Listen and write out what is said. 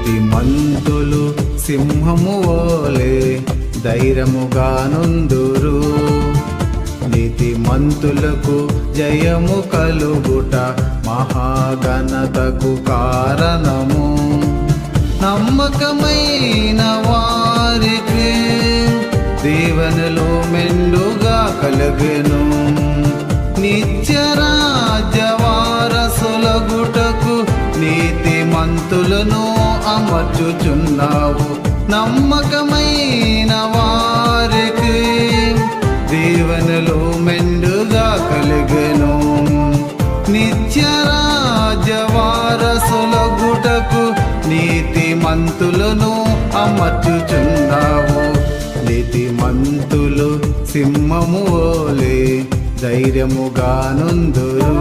నీతిమంతులు సింహము వలె ధైర్యముగా నుందురు. నీతిమంతులకు జయము కలుగుట మహాఘనతకు కారణము. నమ్మకమైన వారికి దీవెనలు మెండుగా కలుగెను. నిత్యరాజ్య వారసులగుటకు నీతిమంతులను అమర్చుచున్నావు. నమ్మకమైన వారికి దీవెనలు మెండుగా కలిగెను. నిత్యరాజ్య వారసులగుటకు నీతిమంతులను అమర్చుచున్నావు. నీతిమంతులు సింహము వలె ధైర్యముగా నుందురు.